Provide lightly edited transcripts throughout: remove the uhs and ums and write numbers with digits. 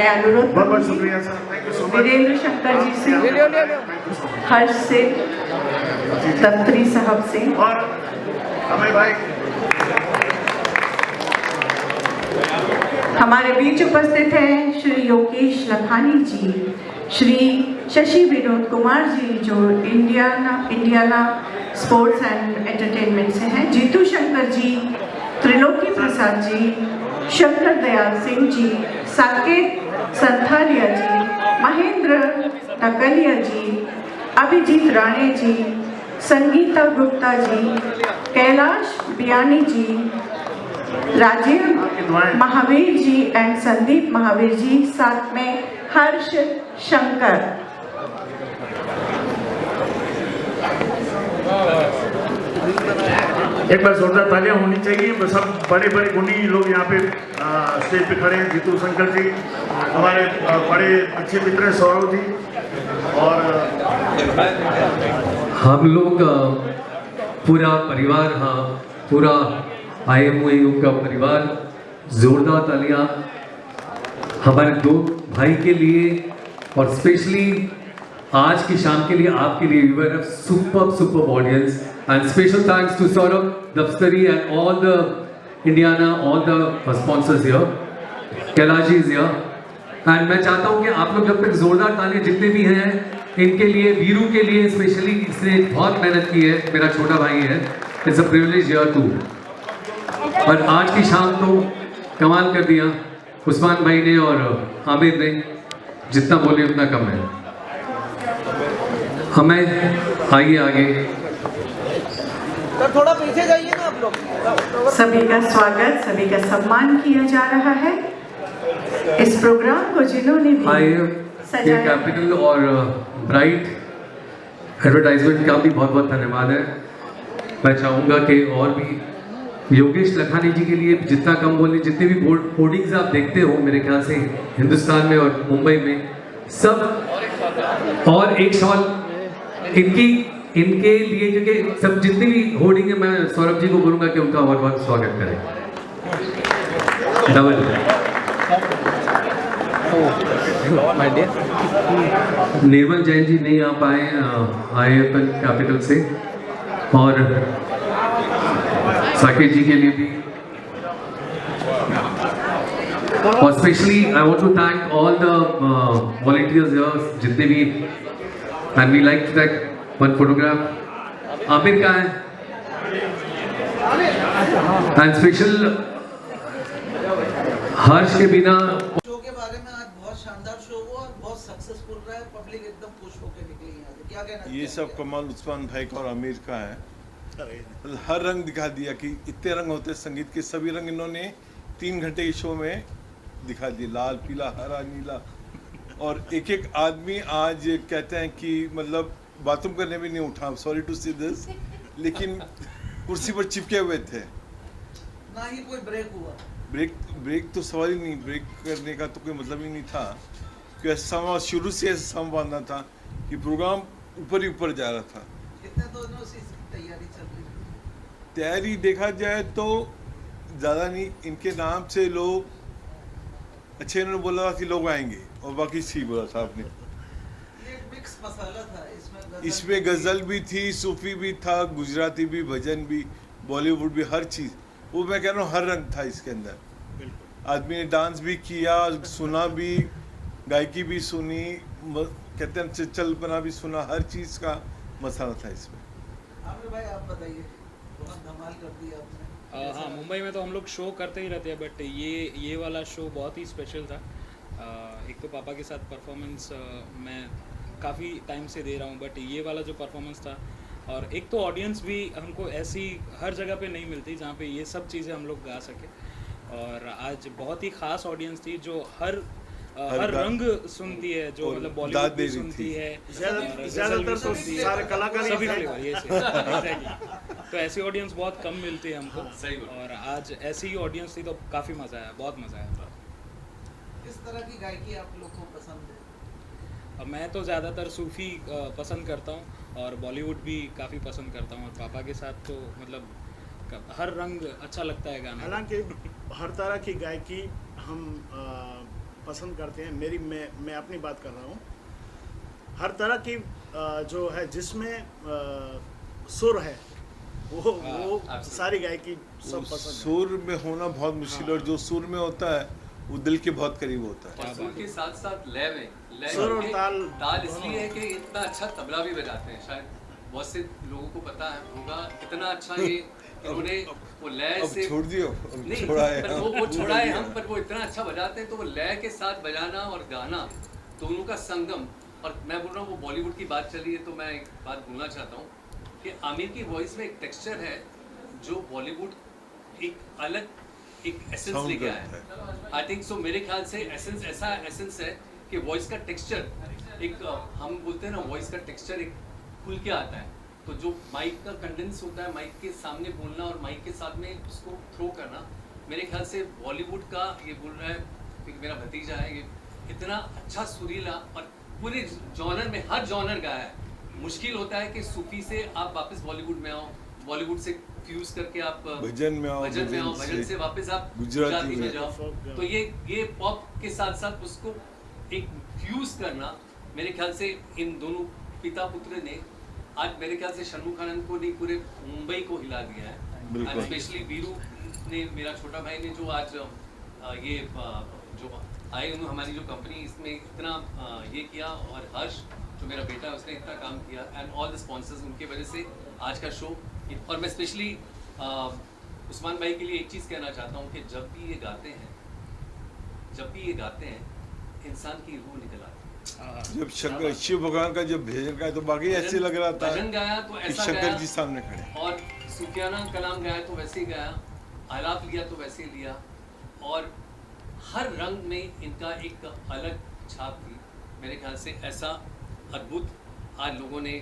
मैं अनुरोध बहुत शुक्रिया sir, thank you so much. Virendra Shankar ji से, हर्ष से, दफ्तरी साहब से और अमय भाई हमारे बीच उपस्थित हैं श्री योगेश लखानी जी, श्री शशि विनोद कुमार जी जो इंडियाना स्पोर्ट्स एंड एंटरटेनमेंट से हैं, जीतू शंकर जी, त्रिलोकी प्रसाद जी, शंकर दयाल सिंह जी, साकेत संथालिया जी, महेंद्र टकलिया जी, अभिजीत राणे जी, संगीता गुप्ता जी, कैलाश बियानी जी, राजीव महावीर जी एंड संदीप महावीर जी, साथ में हर्ष शंकर। एक बार जोरदार तालियां होनी चाहिए। सब बड़े बड़े गुणी लोग यहाँ पे स्टेज पे खड़े हैं। जीतू शंकर जी हमारे बड़े अच्छे मित्र हैं, सौरभ जी, और हम लोग पूरा परिवार, हाँ पूरा IMOU का परिवार, जोरदार तालियां हमारे दो भाई के लिए और स्पेशली आज की शाम के लिए, आपके लिए। You were a super audience and special thanks to Saurabh Daftari and all the Indiana, all the sponsors here, Kailash ji is here. And मैं चाहता हूं कि आप लोग जब तक जोरदार तालियां जितने भी हैं इनके लिए, वीरू के लिए स्पेशली, इसने बहुत मेहनत की है, मेरा छोटा भाई है, it's a privilege here too. और आज की शाम तो कमाल कर दिया उस्मान भाई ने और आमिर ने, जितना बोले उतना कम है। हमें आइए आगे, थोड़ा पीछे जाइए ना आप लोग। सभी का स्वागत, सभी का सम्मान किया जा रहा है। इस प्रोग्राम को जिन्होंने भी ये कैपिटल और ब्राइट एडवर्टाइजमेंट का भी बहुत बहुत धन्यवाद है। मैं चाहूँगा कि और भी योगेश लखानी जी के लिए जितना कम बोले, जितने भी होर्डिंग्स आप देखते हो मेरे ख्याल से हिंदुस्तान में और मुंबई में सब, और एक सवाल इनके लिए, क्योंकि सब जितनी भी होर्डिंग है, मैं सौरभ जी को बोलूँगा कि उनका बहुत बहुत स्वागत करें। डबल निर्मल जैन जी नहीं आ पाए IIFL कैपिटल से, और साकेत जी के लिए भी, और specially I want to thank all the volunteers here जितने भी, and we like to take one photograph. Aamir का है एंड स्पेशल हर्ष के बिना। शो के बारे में आज बहुत शानदार शो हुआ और बहुत सक्सेसफुल रहा है, पब्लिक एकदम खुश होकर निकली यहाँ से। क्या कहना ये सब कमाल उस्मान भाई का और आमिर का है। हर रंग दिखा दिया कि इतने रंग होते हैं संगीत के, सभी रंग इन्होंने 3 घंटे के शो में दिखा दिए, लाल पीला हरा नीला। और एक एक आदमी आज कहते हैं कि मतलब बाथरूम करने भी नहीं उठा, सॉरी टू सी दिस, लेकिन कुर्सी पर चिपके हुए थे, ना ही कोई ब्रेक हुआ। ब्रेक तो सवाल ही नहीं, ब्रेक करने का तो कोई मतलब ही नहीं था, क्योंकि समा शुरू से ऐसा सम बांधना था कि प्रोग्राम ऊपर ही ऊपर जा रहा था। कितने दोनों से तैयारी चल रही है? तैयारी देखा जाए तो ज़्यादा नहीं, इनके नाम से लोग अच्छे, इन्होंने बोला कि लोग आएंगे, और बाकी सी बोला था आपने। ये एक मिक्स मसाला था, इसमें गज़ल भी थी, सूफी भी था, गुजराती भी, भजन भी, बॉलीवुड भी, हर चीज़। वो मैं कह रहा हूँ हर रंग था इसके अंदर। आदमी ने डांस भी किया, सुना भी, गायकी भी सुनी, कहते हैं चलपना भी सुना, हर चीज़ का मसाला था इसमें। आमिर भाई आप बताइए, बहुत धमाल कर दिया आपने। हाँ, मुंबई में तो हम लोग शो करते ही रहते हैं, बट ये वाला शो बहुत ही स्पेशल था। एक तो पापा के साथ परफॉर्मेंस मैं काफ़ी टाइम से दे रहा हूँ, बट ये वाला जो परफॉर्मेंस था, और एक तो ऑडियंस भी हमको ऐसी हर जगह पे नहीं मिलती जहाँ पे ये सब चीज़ें हम लोग गा सके। और आज बहुत ही ख़ास ऑडियंस थी जो हर रंग सुनती है, जो मतलब बॉलीवुड भी सुनती है, ज़्यादातर तो सारे कलाकार सभी फ्लेवर ये exactly। तो ऐसी ऑडियंस बहुत कम मिलती है हमको, और आज ऐसी ही ऑडियंस थी तो काफ़ी मज़ा आया, बहुत मज़ा आया था। किस तरह की गायकी आप लोग को पसंद है? मैं तो ज़्यादातर सूफ़ी पसंद करता हूँ, और बॉलीवुड भी काफ़ी पसंद करता हूँ, और पापा के साथ तो मतलब हर रंग अच्छा लगता है गाना। हालांकि हर तरह की गायकी हम पसंद करते हैं। मैं अपनी बात कर रहा हूँ, हर तरह की जो है जिसमें सुर है वो सारी गायकी सब पसंद है। सुर में होना बहुत मुश्किल है, और जो सुर में होता है वो दिल के बहुत करीब होता है। और सुर के साथ साथ लय में सुर और के ताल इसलिए है कि इतना अच्छा तबला भी बजाते हैं। शायद बहुत से लोगों को पता है होगा कितना अच्छा ये इन्होंने वो लय अब से छोड़ दियो, अब नहीं छोड़ा है पर वो छोड़ा है हम, पर वो इतना अच्छा बजाते हैं तो वो लय के साथ बजाना और गाना दोनों का संगम। और मैं बोल रहा हूँ वो बॉलीवुड की बात चली है तो मैं एक बात बोलना चाहता हूँ कि आमिर की वॉइस में एक टेक्सचर है जो बॉलीवुड एक अलग एक एसेंस Sound लेके आया करता है। आई थिंक सो मेरे ख्याल से एसेंस ऐसा एसेंस है कि वॉइस का टेक्सचर एक हम बोलते हैं ना वॉइस का टेक्सचर एक खुल के आता है। तो जो माइक का कंडेंस होता है, माइक के सामने बोलना और माइक के साथ में उसको थ्रो करना, मेरे ख्याल से बॉलीवुड का ये बोल रहा है कि मेरा भतीजा है, ये इतना अच्छा सुरीला और पूरे जॉनर में हर जॉनर गाया है। मुश्किल होता है कि सूफी से आप वापस बॉलीवुड में आओ, बॉलीवुड से फ्यूज करके आप भजन में आओ, भजन से वापस आप गुजराती में जाओ। तो ये पॉप के साथ साथ उसको एक फ्यूज करना, मेरे ख्याल से इन दोनों पिता पुत्र ने आज मेरे ख्याल से शन्मुख आनंद को नहीं पूरे मुंबई को हिला दिया है। बिल्कुल। स्पेशली वीरू ने, मेरा छोटा भाई ने जो आज ये जो आए उन्होंने हमारी जो कंपनी इसमें इतना ये किया, और हर्ष जो मेरा बेटा है उसने इतना काम किया, एंड ऑल द स्पॉन्सर्स, उनके वजह से आज का शो। और मैं स्पेशली उस्मान भाई के लिए एक चीज़ कहना चाहता हूँ कि जब भी ये गाते हैं इंसान की रूह निकल आती है। जब शंकर शिव भगवान का जब भजन गाया तो बाकी ऐसे लग रहा था भजन गाया तो कि ऐसा शंकर गाया, जी सामने खड़े। और सूफियाना कलाम गाया तो वैसे ही गाया, आलाप लिया तो वैसे ही लिया, और हर रंग में इनका एक अलग छाप थी। मेरे ख्याल से ऐसा अद्भुत आज लोगों ने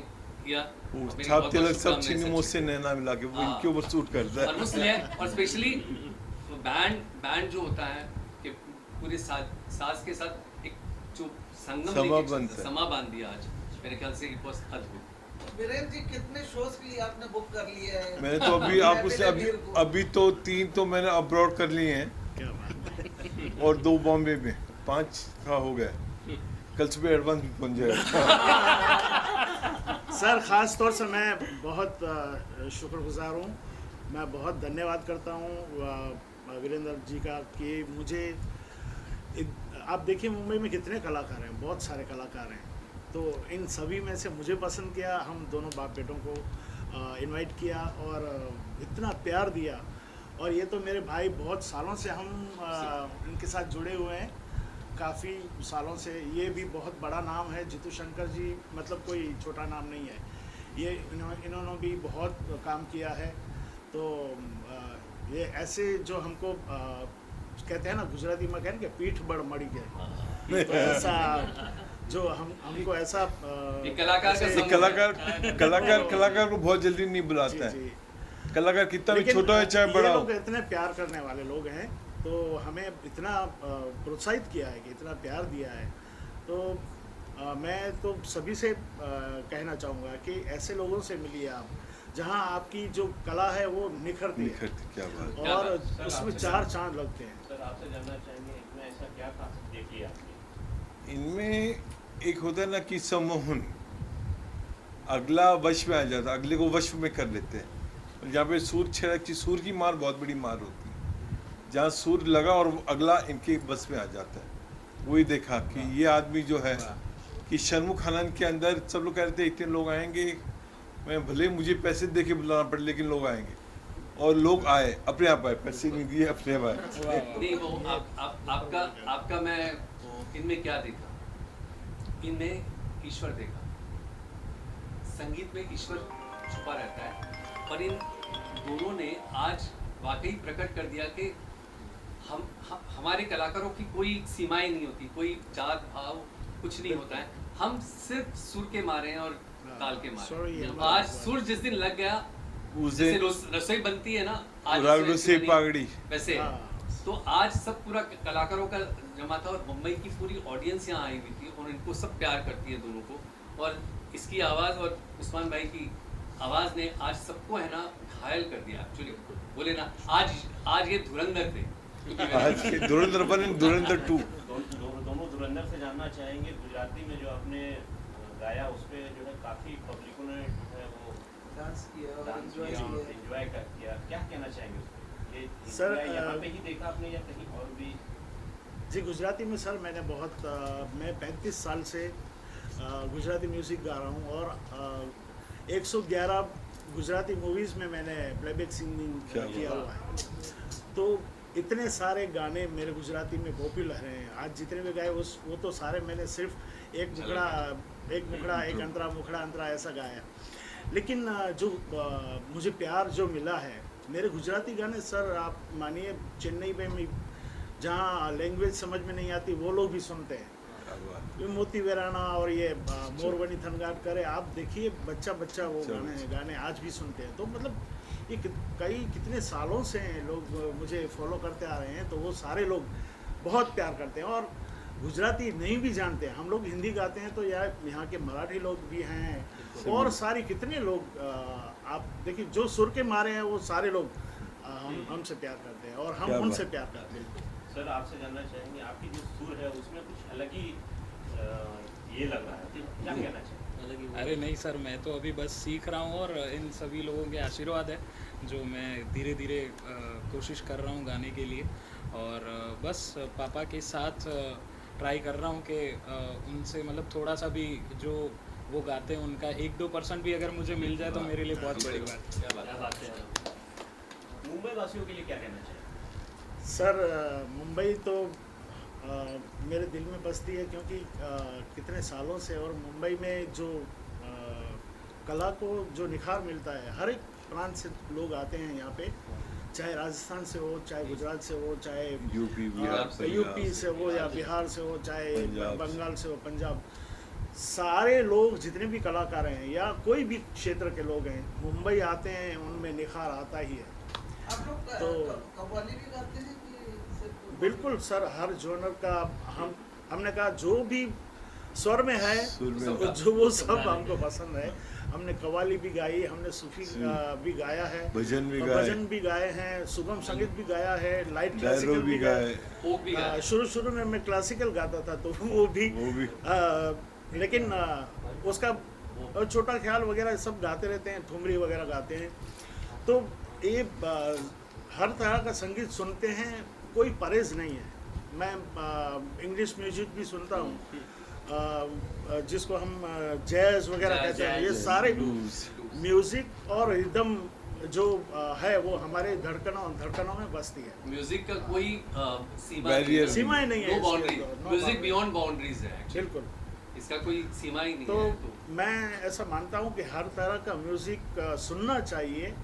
किया। मेरी छाप बहुत-बहुत तिलक सब शुभकामनाएं चीनी मुझसे नैना मिला के वो इनके ऊपर सूट करता है। और उसलिए और स्पेशली बैंड जो होता है कि पूरे साज के साथ एक जो संगम समा लेके बनता है। समा बांध दिया आज, मेरे ख्याल से इट वाज अद्भुत। वीरेंद्र जी कितने शोज के लिए आपने बुक कर लिए हैं? मैंने तो अभी आपको से अभी तो 3 तो मैंने अब्रॉड कर लिए हैं, क्या बात है। और 2 बॉम्बे में, 5 का हो गया। कल सुबह एडवांस भी पहुंच जाएगा। सर ख़ास तौर से मैं बहुत शुक्रगुजार हूँ, मैं बहुत धन्यवाद करता हूँ वीरेंद्र जी का कि मुझे आप देखिए मुंबई में कितने कलाकार हैं, बहुत सारे कलाकार हैं, तो इन सभी में से मुझे पसंद किया, हम दोनों बाप बेटों को इनवाइट किया और इतना प्यार दिया। और ये तो मेरे भाई बहुत सालों से हम इनके साथ जुड़े हुए हैं, काफ़ी सालों से। ये भी बहुत बड़ा नाम है, जीतू शंकर जी मतलब कोई छोटा नाम नहीं है। ये इन्होंने भी बहुत काम किया है। तो ये ऐसे जो हमको कहते हैं ना गुजराती में कहते हैं कि पीठ बड़ मड़ी गए, तो ऐसा जो हमको ऐसा कलाकार को बहुत जल्दी नहीं बुलाता है। कलाकार कितना भी छोटा है चाहे बड़ा हो, लोग इतने प्यार करने वाले लोग हैं, तो हमें इतना प्रोत्साहित किया है कि इतना प्यार दिया है। तो मैं तो सभी से कहना चाहूँगा कि ऐसे लोगों से मिलिए आप, जहाँ आपकी जो कला है वो निखरती है, क्या बात। और उसमें 4 चांद लगते हैं। सर आपसे जानना चाहेंगे इनमें ऐसा क्या खासियत देखी आपने? इनमें एक होता है ना कि सम्मोहन, अगला वश में आ जाता, अगले को वश में कर लेते हैं। जहाँ पे सूर छेड़ा की, सूर की मार बहुत बड़ी मार होती है, जहाँ सूर लगा और अगला इनके बस में आ जाता है। वही देखा कि ये आदमी जो है कि शन्मुख आनंद के अंदर सब लोग कहते हैं इतने लोग आएंगे, मैं भले मुझे पैसे दे के बुलाना पड़े लेकिन लोग आएंगे, और लोग आए, अपने आप आए, पैसे नहीं दिए, अपने आप आए। नहीं वो आपका मैं इनमें क्या देखा, इनमें ईश्वर देखा। संगीत में ईश्वर छुपा रहता है, और इन दोनों ने आज वाकई प्रकट कर दिया कि हमारे कलाकारों की कोई सीमाएं नहीं होती, कोई जात भाव कुछ नहीं होता है। हम सिर्फ सुर के मारे हैं और ताल के मारे। आज सुर जिस दिन लग गया, जैसे रसोई बनती है ना आज से पागड़ी वैसे, तो आज सब पूरा कलाकारों का जमा था, और मुंबई की पूरी ऑडियंस यहाँ आई हुई थी, और इनको सब प्यार करती है दोनों को। और इसकी आवाज़ और उस्मान भाई की आवाज़ ने आज सबको है ना घायल कर दिया। एक्चुअली बोले ना आज ये धुरंधर थे, आज के धुरंधर 1 और धुरंधर 2 सुरेंद्र से जानना चाहेंगे, गुजराती में जो आपने गाया उस पर जो है काफ़ी पब्लिकों ने जो है वो डांस किया और डांस एंजॉय किया, किया। एंजॉय किया, क्या कहना चाहेंगे उस पर? ये सर, यहाँ पे ही देखा आपने या कहीं और भी? जी, गुजराती में सर मैंने मैं 35 साल से गुजराती म्यूज़िक गा रहा हूँ और 111 गुजराती मूवीज़ में मैंने प्लेबैक सिंगिंग किया हुआ है। तो इतने सारे गाने मेरे गुजराती में पॉपुलर हैं। आज जितने भी गाए वो तो सारे मैंने सिर्फ एक मुखड़ा एक अंतरा मुखड़ा अंतरा ऐसा गाया। लेकिन जो मुझे प्यार जो मिला है मेरे गुजराती गाने, सर आप मानिए चेन्नई में जहाँ लैंग्वेज समझ में नहीं आती वो लोग भी सुनते हैं। ये मोती वेराना और ये मोरवनी थनगाट करे, आप देखिए बच्चा वो गाने आज भी सुनते हैं। तो मतलब ये कितने सालों से लोग मुझे फॉलो करते आ रहे हैं, तो वो सारे लोग बहुत प्यार करते हैं और गुजराती नहीं भी जानते हैं। हम लोग हिंदी गाते हैं तो यहाँ के मराठी लोग भी हैं और सारी कितने लोग आप देखिए जो सुर के मारे हैं वो सारे लोग हमसे प्यार करते हैं और हम उनसे प्यार करते हैं। सर आपसे जानना चाहेंगे, आपकी जो सुर है उसमें कुछ अलग ही ये लग रहा है, क्या कहना चाहेंगे? अरे नहीं सर, मैं तो अभी बस सीख रहा हूँ और इन सभी लोगों के आशीर्वाद है जो मैं धीरे धीरे कोशिश कर रहा हूँ गाने के लिए। और बस पापा के साथ ट्राई कर रहा हूँ कि उनसे मतलब थोड़ा सा भी जो वो गाते हैं उनका 1-2% भी अगर मुझे मिल जाए तो मेरे लिए बहुत बड़ी बात है। क्या बात है। मुंबई वासियों के लिए क्या कहना चाहिए? सर मुंबई तो मेरे दिल में बसती है क्योंकि कितने सालों से, और मुंबई में जो कला को जो निखार मिलता है, हर एक प्रांत से लोग आते हैं यहाँ पे, चाहे राजस्थान से हो, चाहे गुजरात से हो, चाहे यूपी से हो या बिहार से हो, चाहे बंगाल से हो, पंजाब, सारे लोग जितने भी कलाकार हैं या कोई भी क्षेत्र के लोग हैं मुंबई आते हैं, उनमें निखार आता ही है। आप लोग तो कव्वाली भी गाते हैं कि सिर्फ? बिल्कुल सर, हर जोनर का हमने कहा जो भी स्वर में है जो वो सब हमको पसंद है। हमने कव्वाली भी गाई, हमने सूफी भी गाया है, भजन भी गाए हैं, सुगम संगीत भी गाया है, लाइट क्लासिकल भी गाए। शुरू में मैं क्लासिकल गाता था तो वो भी लेकिन उसका छोटा ख्याल वगैरह सब गाते रहते हैं, ठुमरी वगैरह गाते हैं। तो ये हर तरह का संगीत सुनते हैं, कोई परहेज नहीं है। मैं इंग्लिश म्यूजिक भी सुनता हूँ, जिसको हम जैज वगैरह कहते हैं। ये सारे म्यूजिक और रिदम जो है वो हमारे धड़कनों में बसती है। म्यूजिक का कोई सीमाएं नहीं है, म्यूजिक बियॉन्ड बाउंड्रीज है बिल्कुल, इसका कोई सीमा ही नहीं तो है। मैं ऐसा मानता हूँ कि हर तरह का म्यूजिक सुनना चाहिए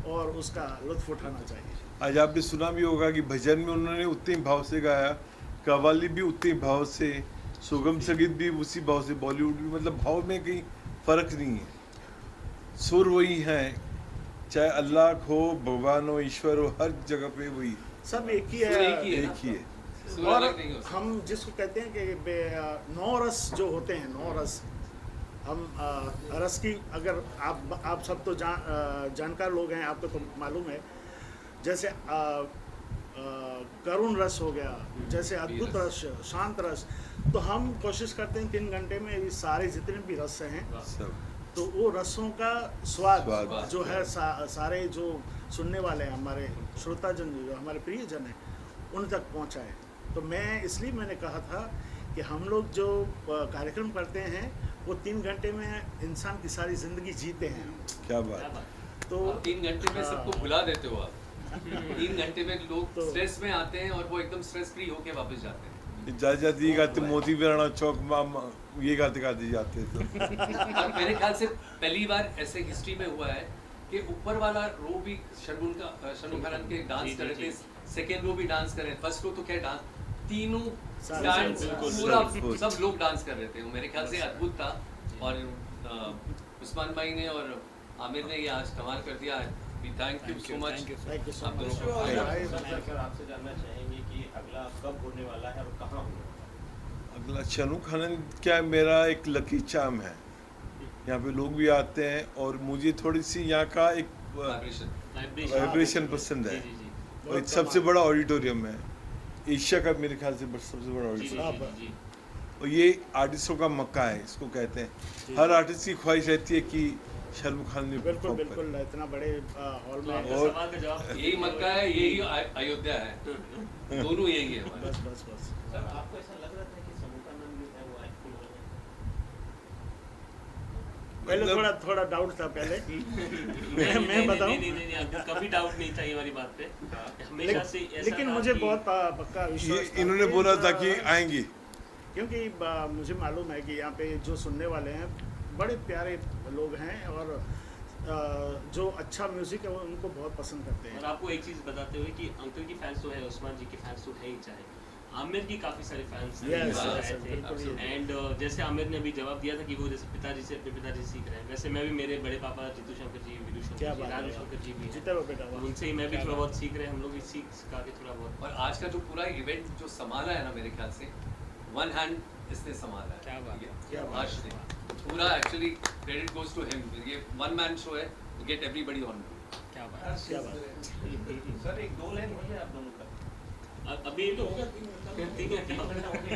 और उसका लुत्फ उठाना चाहिए। आज आपने सुना भी होगा कि भजन में उन्होंने उतने भाव से गाया, कव्वाली भी उतने भाव से, सुगम संगीत भी उसी भाव से, बॉलीवुड भी, मतलब भाव में कहीं फर्क नहीं है, सुर वही है, चाहे अल्लाह हो, भगवान हो, ईश्वर हो, हर जगह पे वही सब एक ही है, एक ही है। और हम जिसको कहते हैं कि 9 रस जो होते हैं, 9 रस, हम रस की, अगर आप सब तो जानकार लोग हैं, आपको तो मालूम है, जैसे करुण रस हो गया, जैसे अद्भुत रस, शांत रस, तो हम कोशिश करते हैं 3 घंटे में ये सारे जितने भी रस हैं तो वो रसों का स्वाद जो है सारे जो सुनने वाले हैं, हमारे श्रोताजन जो हमारे प्रियजन हैं, उन तक पहुंचाए। तो मैंने कहा था कि हम लोग जो कार्यक्रम करते हैं वो 3 घंटे में इंसान की सारी जिंदगी जीते हैं। क्या बात। तो 3 घंटे में सबको भुला देते हो आप। 3 घंटे में लोग स्ट्रेस में आते हैं और वो एकदम स्ट्रेस फ्री होके वापस जाते हैं। जाते ये गाते मोती वेराना चौक ये गाते जाते तो मेरे ख्याल से पहली बार ऐसे हिस्ट्री में हुआ है कि ऊपर वाला रो भी शर्मुखा के डांस कर रहे थे, सेकेंड रो भी डांस कर रहे थे, फर्स्ट रो तो क्या डांस, तीनों डांस पूरा सब लोग डांस कर रहे थे। मेरे ख्याल से अद्भुत था और उस्मान भाई ने और आमिर ने ये आज कमाल कर दिया। Thank you so much. आप दोनों को सर आपसे जानना चाहेंगे कि अगला कब होने वाला है और कहाँ होने वाला है? अगला शनुख आनंद क्या मेरा एक लकी चार्म है, यहाँ पे लोग भी आते हैं और मुझे थोड़ी सी यहाँ का एक वाइब्रेशन पसंद है। और सबसे बड़ा ऑडिटोरियम है एशिया का, मेरे ख्याल से सबसे बड़ा ऑडिटोरियम। और ये आर्टिस्टों का मक्का है, इसको कहते हैं। हर आर्टिस्ट की ख्वाहिश रहती है कि शाहरुख खान ने बिल्कुल perform करे। बिल्कुल, इतना बड़े हॉल में आपका और- सवाल का जवाब यही मक्का है, यही अयोध्या है, दोनों यही है हमारे। बस सर आपको ऐसा लग रहा था कि समूह का नाम जो है वो आईफुल हो गया? पहले मतलब- थोड़ा डाउट था पहले। मैं बताऊं, नहीं, आपको कभी डाउट नहीं था ये वाली बात पे। हमेशा से ऐसा लेकिन था मुझे कि- बहुत पक्का विश्वास था इन्होंने कि, बोला था कि आएंगे। क्योंकि मुझे मालूम है कि यहाँ पे जो सुनने वाले हैं बड़े प्यारे लोग हैं और जो अच्छा म्यूजिक है वो उनको बहुत पसंद करते और हैं। आपको एक चीज बताते हुए कि अंकल की फैंस तो है, उस्मान जी के फैंस तो है ही, चाहे आमिर की काफी सारे फैंस Yes, yes, बिल्कुल ये। एंड जैसे आमिर ने अभी जवाब दिया था कि वो जैसे पिताजी से अपने पिताजी सीख रहे हैं, वैसे मैं भी मेरे बड़े पापा जीतू शंकर जी, विदु क्या शंकर जी, बात है राजू यार। शंकर जी भी हैं, जीते रहो बेटा, तो वाह। उनसे ही मैं भी थोड़ा बहुत सीख रहे हैं, हम लोग भी सीख सिखा के थोड़ा बहुत। और आज का जो पूरा इवेंट जो संभाला है ना, मेरे ख्याल से वन हैंड इसने संभाला है। क्या बात है, क्या बात हर्ष ने पूरा actually credit goes to him. ये वन मैन शो है, गेट एवरीबॉडी ऑन। क्या बात है। क्या बात है। सर एक दो लाइन हो जाए आप दोनों का। अभी तो ठीक है,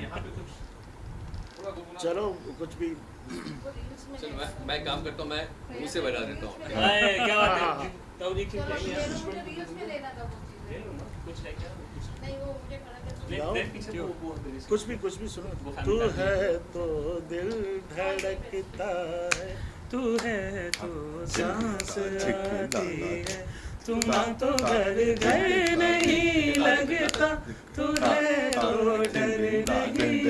यहाँ पे कुछ चलो कुछ भी चलो मैं काम करता हूँ, मैं मुंह से बजा देता हूँ। क्या बात हाँ, है। हाँ। तो जी चलो मुझे रील्स में लेना था वो चीज़ें। कुछ है क्या? नहीं वो मुझे खड़ा कर लाओ। पीछे वो कुछ भी सुनो। वो तू family है तो दिल धड़कता है, तू है तो सांस आती है, तू ना तो घर घर नहीं लगता, तू है तो डर नहीं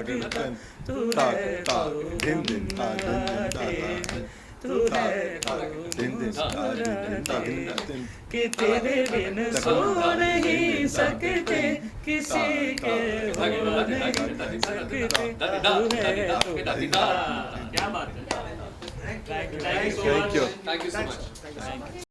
लगता, तू है तो दिन आते हैं, तू है तो मुस्कुराते हैं, कि तेरे बिन सो नहीं सकते, किसी के हो नहीं सकते, तू है तो क्या बात है। Thank you so Thank you. Much. Thank you so much.